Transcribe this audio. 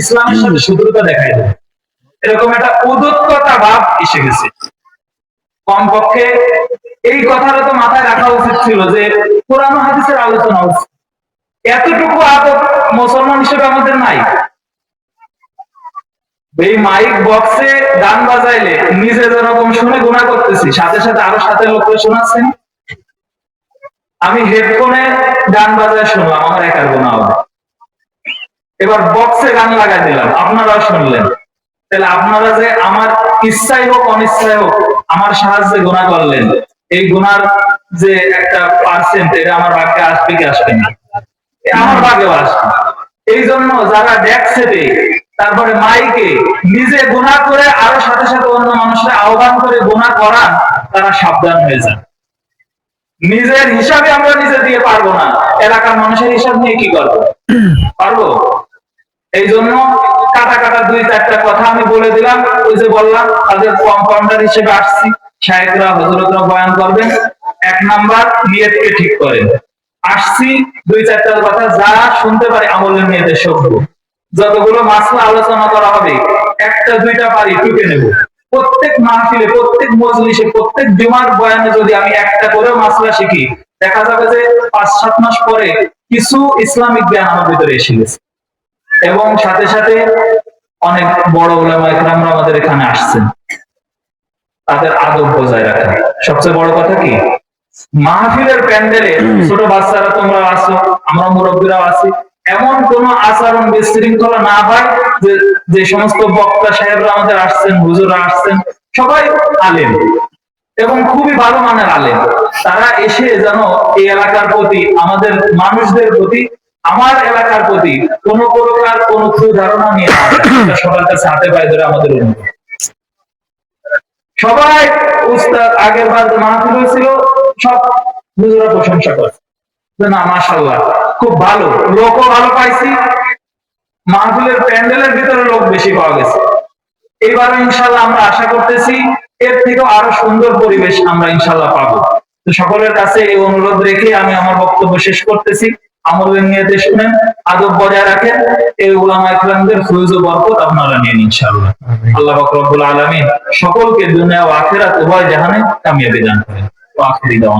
ইসলামের সাথে শত্রুতা দেখাই দেবে, এরকম একটা উদ্যোক্তা ভাব এসে গেছে। কমপক্ষে এই কথাটা তো মাথায় রাখা উচিত ছিল যে কোরআন হাদিসের আলোচনা উচিত, এতটুকু আদব মুসলমান হিসেবে আমাদের নাই। এই মাইক বক্সে গান বাজাইলে নিজে যেরকম শুনে গুনাহ করতেছি, সাথে সাথে আরো সাথে লোককে শোনাচ্ছেন। আমি হেডফোনে গান বাজায় শুনলাম, আমার একার গুনাহ হবে। এবার বক্সে গান লাগাই দিলাম, আপনারাও শুনলেন, তাহলে আপনারা যে আমার ইচ্ছাই হোক অনিচ্ছাই হোক আমার সাহায্যে গুনাহ করলেন, এই গুনার যে একটা পার্সেন্ট এটা আমার ভাগ্যে আসবে কি আসবে না? আমার ভাগ্যেও আসবে। এই জন্য যারা ডেস্কে তারপরে মাইকে নিজে গুনাহ করে আরো সাথে সাথে অন্য মানুষের আহ্বান করে গুনাহ করান, তারা সাবধান হয়ে যান। নিজের হিসাবে আমরা নিজে দিয়ে পারবো না, এলাকার মানুষের হিসাব নিয়ে কি করবো? পারবো? এই জন্য কাটা কাটা দুই চারটা কথা আমি বলে দিলাম। ওই যে বললাম তাদের কম্পাউন্ডার হিসেবে আসছি, শায়েখরা হযরতরা বয়ান করবেন। 1 নাম্বার নিয়তকে ঠিক করেন। আসছি দুই চারটা কথা যা শুনতে পারি আমলের নিয়তে শোভব। যতগুলো মাসলা আলোচনা করা হবে একটা দুইটা পারি টুকে নেব। প্রত্যেক মাহফিলে, প্রত্যেক মজলিসে, প্রত্যেক জুমার বয়ানে যদি আমি একটা করেও মাসলা শিখি, দেখা যাবে যে 5-7 মাস পরে কিছু ইসলামিক জ্ঞান আমার ভিতরে এসে গেছে। এবং সাথে সাথে অনেক বড় উলামা ইকরামরা আমাদের এখানে আসছেন, তাদের আদব বজায় রাখা। সবচেয়ে বড় কথা কি, মাহফিলের প্যান্ডেলে ছোট বাচ্চারা তোমরা আসো, আমরা মুরব্বীরাও আছি, এমন কোন আচরণ বিশৃঙ্খলা না হয় যে যে সমস্ত বক্তা সাহেবরা আমাদের আসছেন, হুজুররা আসছেন, সবাই আলেম এবং খুবই ভালো মানের আলেম। তারা এসে যেন এই এলাকার প্রতি, আমাদের মানুষদের প্রতি, আমার এলাকার প্রতি কোন প্রকার কোন ধারণা নিয়ে সবার কাছে হাতে পায়ে ধরে আমাদের অনুরোধ। সবাই উস্তাদ আগের বার মাহফিল হয়েছিল, সব হুজুরা প্রশংসা করছে না মাশাআল্লাহ খুব ভালো, লোকও ভালো পাইছি, মাহফিলের প্যান্ডেলের ভিতরে লোক বেশি পাওয়া গেছে। এবারে ইনশাআল্লাহ আমরা আশা করতেছি এর থেকেও আরো সুন্দর পরিবেশ আমরা ইনশাআল্লাহ পাবো। তো সকলের কাছে এই অনুরোধ রেখে আমি আমার বক্তব্য শেষ করতেছি। আমলের নিয়তে শুনেন, আদব বজায় রাখেন, এই উলামা ইকরামদের ফয়জ ও বরকত আপনারা নিন ইনশাআল্লাহ। আল্লাহ পাক রব্বুল আলামিন সকলকে দুনিয়া ও আখিরাত উভয় জাহানে কামিয়াবি দান করেন। ওয়া আখিরি দাওয়ানা।